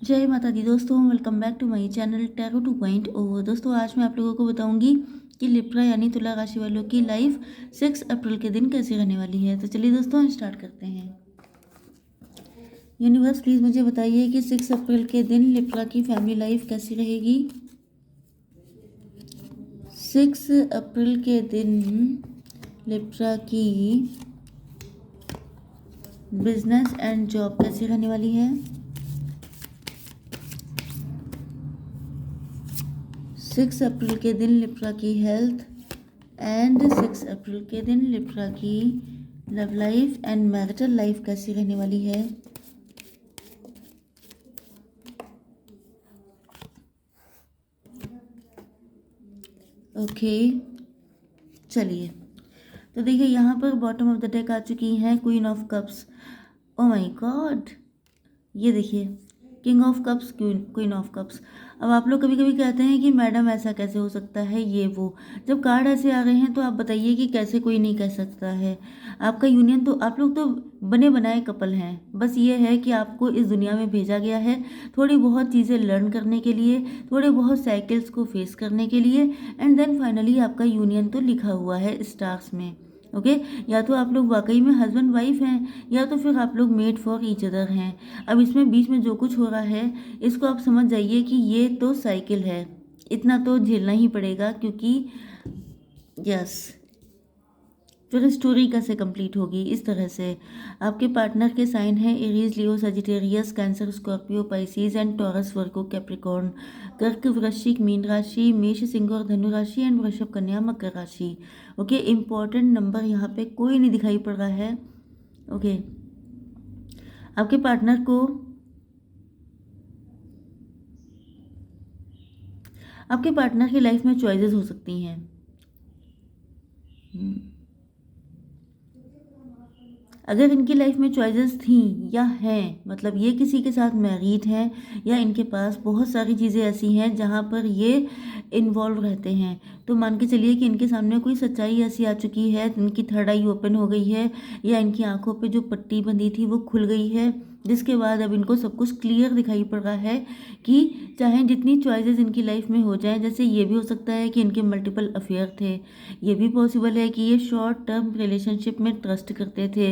जय माता दी दोस्तों, welcome back to my channel tarot 2.0। दोस्तों आज मैं आप लोगों को बताऊंगी कि लिब्रा यानी तुला राशि वालों की लाइफ 6 अप्रैल के दिन कैसी रहने वाली है। तो चलिए दोस्तों स्टार्ट करते हैं। यूनिवर्स प्लीज़ मुझे बताइए कि 6 अप्रैल के दिन लिब्रा की फैमिली लाइफ कैसी रहेगी। 6 अप्रैल के दिन लिब्रा की बिजनेस एंड जॉब कैसी रहने वाली है। 6 अप्रैल के दिन लिब्रा की हेल्थ एंड 6 अप्रैल के दिन लिब्रा की love life and marital life कैसी रहने वाली है। ओके चलिए, तो देखिए यहाँ पर बॉटम ऑफ द डेक आ चुकी हैं queen of cups. Oh my God, ये देखिए king of cups, queen of cups. अब आप लोग कभी कभी कहते हैं कि मैडम ऐसा कैसे हो सकता है, ये वो। जब कार्ड ऐसे आ रहे हैं तो आप बताइए कि कैसे कोई नहीं कह सकता है। आपका यूनियन तो, आप लोग तो बने बनाए कपल हैं। बस ये है कि आपको इस दुनिया में भेजा गया है थोड़ी बहुत चीज़ें लर्न करने के लिए, थोड़े बहुत साइकिल्स को फेस करने के लिए, एंड देन फाइनली आपका यूनियन तो लिखा हुआ है स्टार्स में। ओके या तो आप लोग वाकई में हस्बैंड वाइफ हैं या तो फिर आप लोग मेड फॉर ईच अदर हैं। अब इसमें बीच में जो कुछ हो रहा है इसको आप समझ जाइए कि ये तो साइकिल है, इतना तो झेलना ही पड़ेगा, क्योंकि यस फिर स्टोरी कैसे कंप्लीट होगी इस तरह से। आपके पार्टनर के साइन हैं Aries, Leo, Sagittarius, cancer, Scorpio, Pisces and taurus, Virgo, Capricorn, कर्क, वृश्चिक, मीन राशि, मेष, सिंह और धनु राशि एंड वृषभ, कन्या, मकर राशि। ओके इंपॉर्टेंट नंबर यहाँ पे कोई नहीं दिखाई पड़ रहा है। ओके आपके पार्टनर को, आपके पार्टनर की लाइफ में चॉइसेस हो सकती हैं। अगर इनकी लाइफ में चॉइसेस थी या हैं, मतलब ये किसी के साथ मैरिड हैं या इनके पास बहुत सारी चीज़ें ऐसी हैं जहाँ पर ये इन्वॉल्व रहते हैं, तो मान के चलिए कि इनके सामने कोई सच्चाई ऐसी आ चुकी है, इनकी थर्ड आई ओपन हो गई है या इनकी आंखों पे जो पट्टी बंधी थी वो खुल गई है, जिसके बाद अब इनको सब कुछ क्लियर दिखाई पड़ रहा है कि चाहे जितनी चॉइसेस इनकी लाइफ में हो जाएं, जैसे ये भी हो सकता है कि इनके मल्टीपल अफेयर थे, ये भी पॉसिबल है कि ये शॉर्ट टर्म रिलेशनशिप में ट्रस्ट करते थे,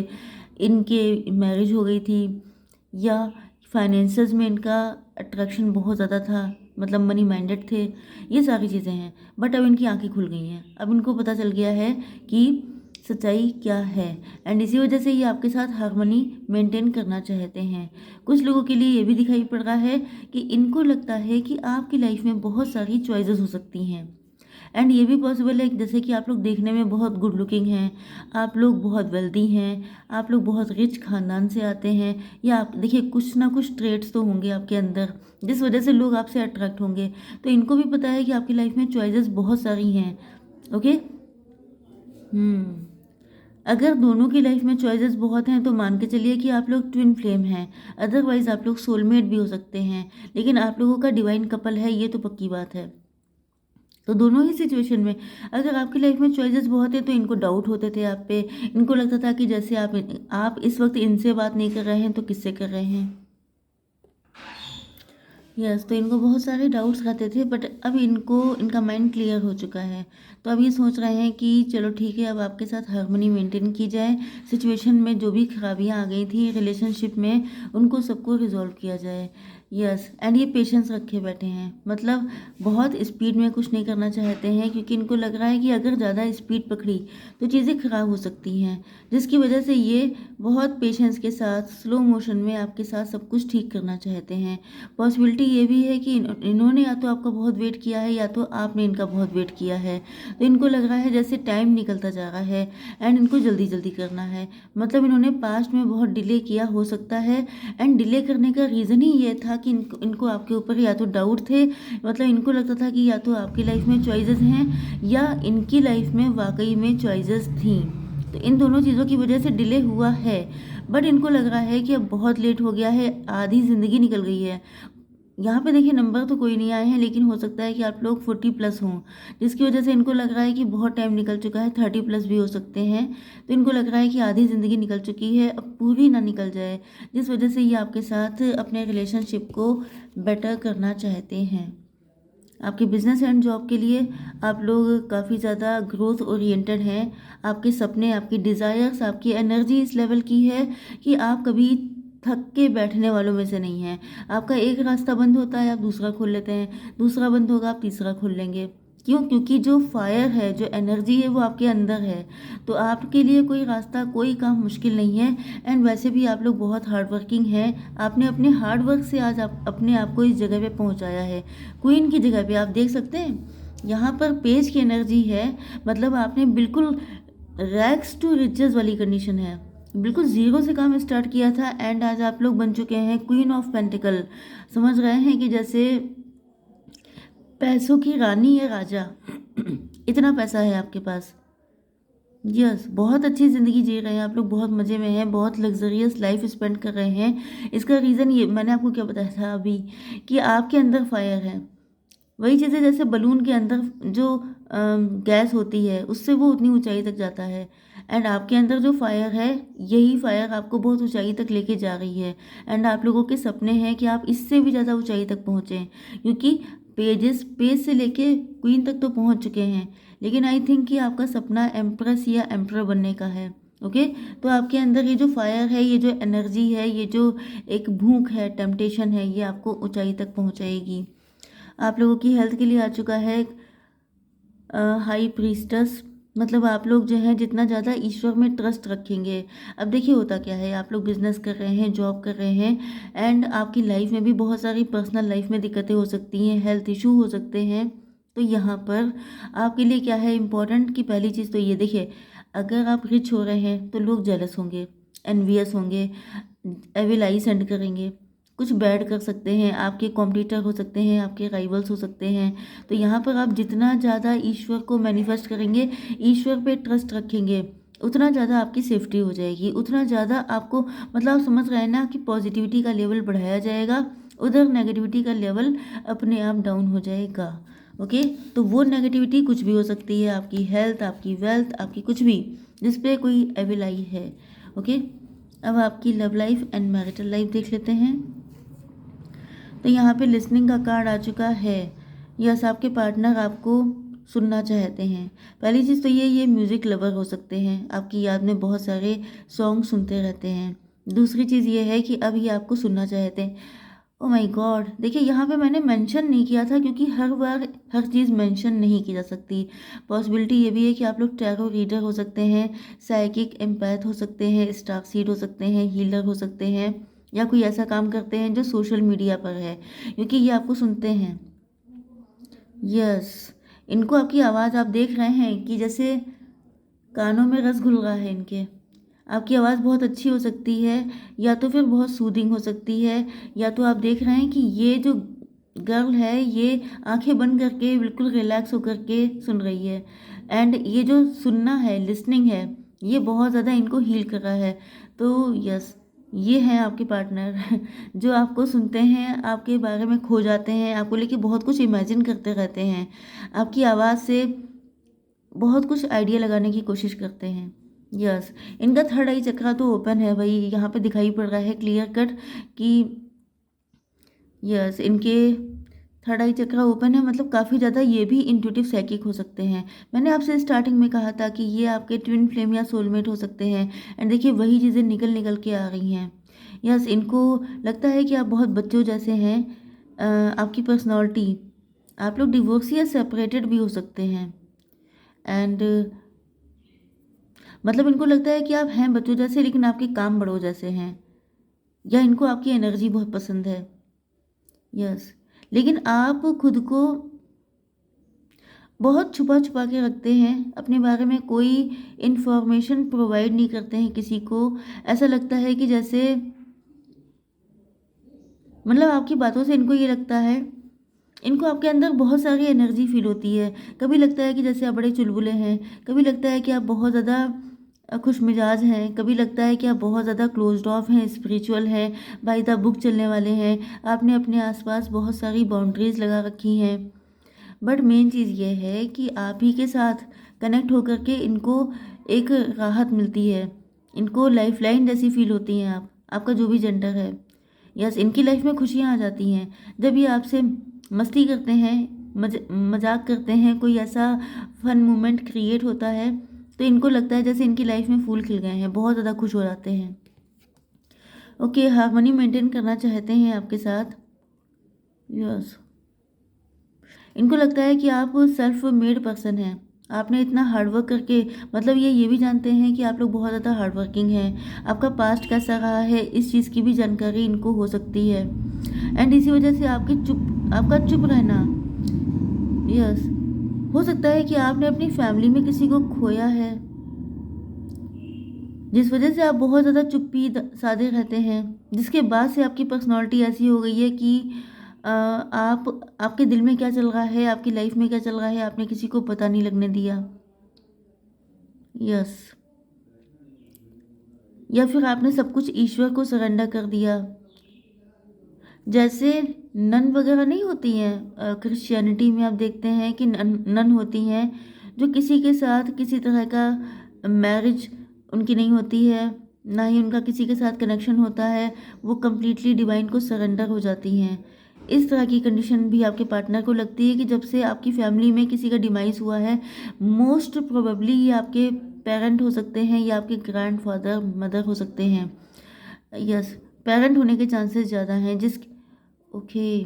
इनके मैरिज हो गई थी, या फाइनेंसेस में इनका अट्रैक्शन बहुत ज़्यादा था, मतलब मनी माइंडेड थे। ये सारी चीज़ें हैं, बट अब इनकी आंखें खुल गई हैं, अब इनको पता चल गया है कि सच्चाई क्या है, एंड इसी वजह से ये आपके साथ हार्मनी मेंटेन करना चाहते हैं। कुछ लोगों के लिए ये भी दिखाई पड़ रहा है कि इनको लगता है कि आपकी लाइफ में बहुत सारी चॉइसेस हो सकती हैं, एंड ये भी पॉसिबल है जैसे कि आप लोग देखने में बहुत गुड लुकिंग हैं, आप लोग बहुत वेल्दी हैं, आप लोग बहुत रिच खानदान से आते हैं, या आप देखिए कुछ ना कुछ ट्रेड्स तो होंगे आपके अंदर जिस वजह से लोग आपसे अट्रैक्ट होंगे। तो इनको भी पता है कि आपकी लाइफ में चॉइसेस बहुत सारी हैं। ओके अगर दोनों की लाइफ में चॉइसेस बहुत हैं तो मान के चलिए कि आप लोग ट्विन फ्लेम हैं, अदरवाइज आप लोग सोलमेट भी हो सकते हैं, लेकिन आप लोगों का डिवाइन कपल है, ये तो पक्की बात है। तो दोनों ही सिचुएशन में अगर आपकी लाइफ में चॉइसेस बहुत है तो इनको डाउट होते थे आप पे, इनको लगता था कि जैसे आप इस वक्त इनसे बात नहीं कर रहे हैं तो किससे कर रहे हैं। यस तो इनको बहुत सारे डाउट्स रहते थे, बट अब इनको इनका माइंड क्लियर हो चुका है, तो अब ये सोच रहे हैं कि चलो ठीक है, अब आपके साथ हार्मनी मेंटेन की जाए, सिचुएशन में जो भी खराबियां आ गई थी रिलेशनशिप में उनको सबको रिजॉल्व किया जाए। यस एंड ये पेशेंस रखे बैठे हैं, मतलब बहुत स्पीड में कुछ नहीं करना चाहते हैं, क्योंकि इनको लग रहा है कि अगर ज़्यादा स्पीड पकड़ी तो चीज़ें खराब हो सकती हैं, जिसकी वजह से ये बहुत पेशेंस के साथ स्लो मोशन में आपके साथ सब कुछ ठीक करना चाहते हैं। पॉसिबिलिटी ये भी है कि इन्होंने या तो आपका बहुत वेट किया है या तो आपने इनका बहुत वेट किया है, तो इनको लग रहा है जैसे टाइम निकलता जा रहा है एंड इनको जल्दी जल्दी करना है, मतलब इन्होंने पास्ट में बहुत डिले किया हो सकता है, एंड डिले करने का रीज़न ही ये था कि इनको आपके ऊपर या तो डाउट थे, मतलब इनको लगता था कि या तो आपकी लाइफ में चॉइसेस हैं या इनकी लाइफ में वाकई में चॉइसेस थी, तो इन दोनों चीज़ों की वजह से डिले हुआ है। बट इनको लग रहा है कि अब बहुत लेट हो गया है, आधी ज़िंदगी निकल गई है, यहाँ पे देखिए नंबर तो कोई नहीं आए हैं, लेकिन हो सकता है कि आप लोग 40 प्लस हों, जिसकी वजह से इनको लग रहा है कि बहुत टाइम निकल चुका है। 30 प्लस भी हो सकते हैं, तो इनको लग रहा है कि आधी ज़िंदगी निकल चुकी है, अब पूरी ना निकल जाए, जिस वजह से ये आपके साथ अपने रिलेशनशिप को बेटर करना चाहते हैं। आपके बिजनेस एंड जॉब के लिए आप लोग काफ़ी ज़्यादा ग्रोथ ओरिएंटेड हैं। आपके सपने, आपकी डिज़ायर्स, आपकी एनर्जी इस लेवल की है कि आप कभी थक के बैठने वालों में से नहीं हैं। आपका एक रास्ता बंद होता है, आप दूसरा खोल लेते हैं, दूसरा बंद होगा, आप तीसरा खोल लेंगे। क्यों? क्योंकि जो फायर है, जो एनर्जी है, वो आपके अंदर है। तो आपके लिए कोई रास्ता, कोई काम मुश्किल नहीं है। एंड वैसे भी आप लोग बहुत हार्ड वर्किंग हैं। आपने अपने हार्ड वर्क से आज आप अपने आप को इस जगह पे पहुंचाया है, क्वीन की जगह पे। आप देख सकते हैं यहाँ पर पेज की एनर्जी है, मतलब आपने बिल्कुल रैग्स टू रिचेस वाली कंडीशन है, बिल्कुल ज़ीरो से काम स्टार्ट किया था, एंड आज आप लोग बन चुके हैं क्वीन ऑफ पेंटिकल। समझ रहे हैं कि जैसे पैसों की रानी या राजा इतना पैसा है आपके पास। यस, बहुत अच्छी ज़िंदगी जी रहे हैं आप लोग, बहुत मज़े में हैं, बहुत लग्जरियस लाइफ स्पेंड कर रहे हैं। इसका रीज़न ये मैंने आपको क्या बताया था अभी, कि आपके अंदर फायर है। वही चीज़ें जैसे बलून के अंदर जो गैस होती है, उससे वो उतनी ऊंचाई तक जाता है, एंड आपके अंदर जो फायर है, यही फायर आपको बहुत ऊंचाई तक लेके जा रही है। एंड आप लोगों के सपने हैं कि आप इससे भी ज़्यादा ऊंचाई तक पहुँचें, क्योंकि पेज से लेके क्वीन तक तो पहुँच चुके हैं, लेकिन आई थिंक कि आपका सपना एम्प्रेस या एम्प्रर बनने का है। ओके, तो आपके अंदर ये जो फायर है, ये जो एनर्जी है, ये जो एक भूख है, टेम्पटेशन है, ये आपको ऊंचाई तक पहुंचाएगी। आप लोगों की हेल्थ के लिए आ चुका है हाई प्रीस्टस, मतलब आप लोग जो है जितना ज़्यादा ईश्वर में ट्रस्ट रखेंगे। अब देखिए होता क्या है, आप लोग बिजनेस कर रहे हैं, जॉब कर रहे हैं, एंड आपकी लाइफ में भी बहुत सारी पर्सनल लाइफ में दिक्कतें हो सकती हैं, हेल्थ इशू हो सकते हैं। तो यहाँ पर आपके लिए क्या है इम्पोर्टेंट, कि पहली चीज़ तो ये देखिए, अगर आप रिच हो रहे हैं तो लोग जेलस होंगे, एनवियस होंगे, एविल आई सेंड करेंगे, कुछ बैड कर सकते हैं, आपके कॉम्पिटिटर हो सकते हैं, आपके राइवल्स हो सकते हैं। तो यहाँ पर आप जितना ज़्यादा ईश्वर को मैनिफेस्ट करेंगे, ईश्वर पे ट्रस्ट रखेंगे, उतना ज़्यादा आपकी सेफ्टी हो जाएगी, उतना ज़्यादा आपको, मतलब आप समझ रहे हैं ना, कि पॉजिटिविटी का लेवल बढ़ाया जाएगा, उधर नेगेटिविटी का लेवल अपने आप डाउन हो जाएगा। ओके, तो वो नेगेटिविटी कुछ भी हो सकती है, आपकी हेल्थ, आपकी वेल्थ, आपकी कुछ भी, जिस पे कोई एविल आई है। ओके, अब आपकी love life and marital life देख लेते हैं। तो यहाँ पे लिसनिंग का कार्ड आ चुका है। यस, आपके पार्टनर आपको सुनना चाहते हैं। पहली चीज़ तो ये म्यूज़िक लवर हो सकते हैं, आपकी याद में बहुत सारे सॉन्ग सुनते रहते हैं। दूसरी चीज़ ये है कि अब ये आपको सुनना चाहते हैं। ओ माय गॉड, देखिए यहाँ पे मैंने मेंशन नहीं किया था, क्योंकि हर बार हर चीज़ मेंशन नहीं की जा सकती। पॉसिबिलिटी ये भी है कि आप लोग टैरो रीडर हो सकते हैं, साइकिक एम्पैथ हो सकते हैं, स्टार सीड हो सकते हैं, हीलर हो सकते हैं, या कोई ऐसा काम करते हैं जो सोशल मीडिया पर है, क्योंकि ये आपको सुनते हैं। यस, इनको आपकी आवाज़ आप देख रहे हैं कि जैसे कानों में रस घुल रहा है इनके। आपकी आवाज़ बहुत अच्छी हो सकती है, या तो फिर बहुत सूदिंग हो सकती है, या तो आप देख रहे हैं कि ये जो गर्ल है, ये आंखें बंद करके बिल्कुल रिलैक्स होकर के सुन रही है, एंड ये जो सुनना है, लिसनिंग है, ये बहुत ज़्यादा इनको हील कर रहा है। तो यस, ये हैं आपके पार्टनर जो आपको सुनते हैं, आपके बारे में खो जाते हैं, आपको लेके बहुत कुछ इमेजिन करते रहते हैं, आपकी आवाज़ से बहुत कुछ आइडिया लगाने की कोशिश करते हैं। यस, इनका थर्ड आई चक्रा तो ओपन है भाई, यहाँ पे दिखाई पड़ रहा है क्लियर कट कि यस, इनके थर्ड आई चक्रा ओपन है, मतलब काफ़ी ज़्यादा ये भी इंट्यूटिव साइकिक हो सकते हैं। मैंने आपसे स्टार्टिंग में कहा था कि ये आपके ट्विन फ्लेम या सोलमेट हो सकते हैं, एंड देखिए वही चीज़ें निकल निकल के आ रही हैं। यस, इनको लगता है कि आप बहुत बच्चों जैसे हैं। आपकी पर्सनालिटी, आप लोग डिवोर्स या सेपरेटेड भी हो सकते हैं, एंड मतलब इनको लगता है कि आप हैं बच्चों जैसे, लेकिन आपके काम बड़ों जैसे हैं, या इनको आपकी एनर्जी बहुत पसंद है। यस, लेकिन आप खुद को बहुत छुपा छुपा के रखते हैं, अपने बारे में कोई इन्फॉर्मेशन प्रोवाइड नहीं करते हैं किसी को। ऐसा लगता है कि जैसे, मतलब आपकी बातों से इनको ये लगता है, इनको आपके अंदर बहुत सारी एनर्जी फील होती है। कभी लगता है कि जैसे आप बड़े चुलबुले हैं, कभी लगता है कि आप बहुत ज़्यादा खुश मिजाज हैं, कभी लगता है कि आप बहुत ज़्यादा क्लोज्ड ऑफ हैं, स्पिरिचुअल हैं, बाय द बुक चलने वाले हैं, आपने अपने आसपास बहुत सारी बाउंड्रीज़ लगा रखी हैं। बट मेन चीज़ ये है कि आप ही के साथ कनेक्ट होकर के इनको एक राहत मिलती है, इनको लाइफलाइन जैसी फील होती हैं आपका जो भी जेंडर है। यस, इनकी लाइफ में खुशियाँ आ जाती हैं जब ये आपसे मस्ती करते हैं, मजाक करते हैं, कोई ऐसा फन मोमेंट क्रिएट होता है तो इनको लगता है जैसे इनकी लाइफ में फूल खिल गए हैं, बहुत ज़्यादा खुश हो जाते हैं। ओके, हार्मनी मेंटेन करना चाहते हैं आपके साथ। यस, इनको लगता है कि आप सेल्फ मेड पर्सन हैं, आपने इतना हार्डवर्क करके, मतलब ये भी जानते हैं कि आप लोग बहुत ज़्यादा हार्ड वर्किंग हैं। आपका पास्ट कैसा रहा है इस चीज़ की भी जानकारी इनको हो सकती है। एंड इसी वजह से आपका चुप रहना, यस, हो सकता है कि आपने अपनी फैमिली में किसी को खोया है, जिस वजह से आप बहुत ज़्यादा चुप्पी साधे रहते हैं, जिसके बाद से आपकी पर्सनालिटी ऐसी हो गई है कि आपके दिल में क्या चल रहा है, आपकी लाइफ में क्या चल रहा है, आपने किसी को पता नहीं लगने दिया। यस, या फिर आपने सब कुछ ईश्वर को सरेंडर कर दिया। जैसे नन वगैरह नहीं होती हैं, क्रिश्चियनिटी में आप देखते हैं कि नन होती हैं जो किसी के साथ किसी तरह का मैरिज उनकी नहीं होती है, ना ही उनका किसी के साथ कनेक्शन होता है, वो कम्प्लीटली डिवाइन को सरेंडर हो जाती हैं। इस तरह की कंडीशन भी आपके पार्टनर को लगती है कि जब से आपकी फैमिली में किसी का डिमाइस हुआ है, मोस्ट प्रोबेबली ये आपके पेरेंट हो सकते हैं या आपके ग्रैंडफादर मदर हो सकते हैं। यस, पेरेंट होने के चांसेस ज़्यादा हैं। ओके,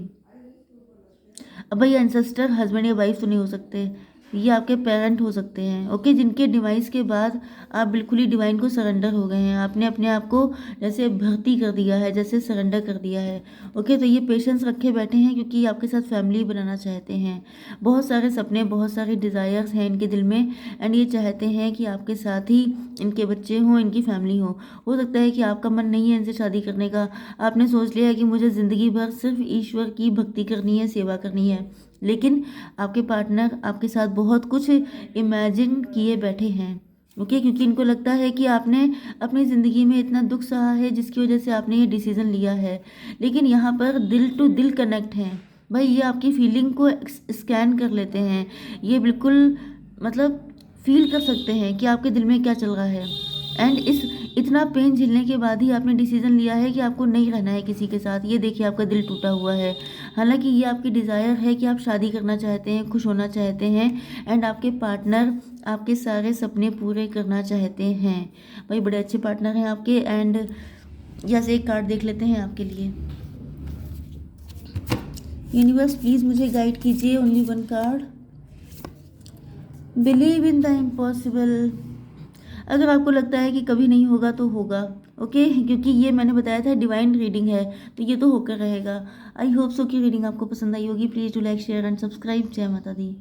अब भाई एंसेस्टर हस्बैंड या वाइफ तो नहीं हो सकते, ये आपके पेरेंट हो सकते हैं। ओके, जिनके डिवाइस के बाद आप बिल्कुल ही डिवाइन को सरेंडर हो गए हैं, आपने अपने आप को जैसे भर्ती कर दिया है, जैसे सरेंडर कर दिया है। ओके, तो ये पेशेंस रखे बैठे हैं क्योंकि आपके साथ फैमिली बनाना चाहते हैं, बहुत सारे सपने, बहुत सारे डिज़ायर्स हैं इनके दिल में, एंड ये चाहते हैं कि आपके साथ ही इनके बच्चे हों, इनकी फैमिली हो सकता है कि आपका मन नहीं है इनसे शादी करने का, आपने सोच लिया है कि मुझे ज़िंदगी भर सिर्फ ईश्वर की भक्ति करनी है, सेवा करनी है, लेकिन आपके पार्टनर आपके साथ बहुत कुछ इमेजिन किए बैठे हैं। ओके, क्योंकि इनको लगता है कि आपने अपनी ज़िंदगी में इतना दुख सहा है जिसकी वजह से आपने ये डिसीज़न लिया है, लेकिन यहाँ पर दिल टू दिल कनेक्ट हैं भाई, ये आपकी फीलिंग को स्कैन कर लेते हैं, ये बिल्कुल मतलब फील कर सकते हैं कि आपके दिल में क्या चल रहा है। एंड इतना पेन झेलने के बाद ही आपने डिसीजन लिया है कि आपको नहीं रहना है किसी के साथ। ये देखिए आपका दिल टूटा हुआ है, हालांकि ये आपकी डिज़ायर है कि आप शादी करना चाहते हैं, खुश होना चाहते हैं, एंड आपके पार्टनर आपके सारे सपने पूरे करना चाहते हैं। भाई बड़े अच्छे पार्टनर हैं आपके। एंड यहाँ से एक कार्ड देख लेते हैं आपके लिए। यूनिवर्स प्लीज़ मुझे गाइड कीजिए, only one card. Believe in the impossible. अगर आपको लगता है कि कभी नहीं होगा तो होगा, ओके, क्योंकि ये मैंने बताया था डिवाइन रीडिंग है तो ये तो होकर रहेगा। आई होप सो कि रीडिंग आपको पसंद आई होगी। Please do like share and subscribe. जय माता दी।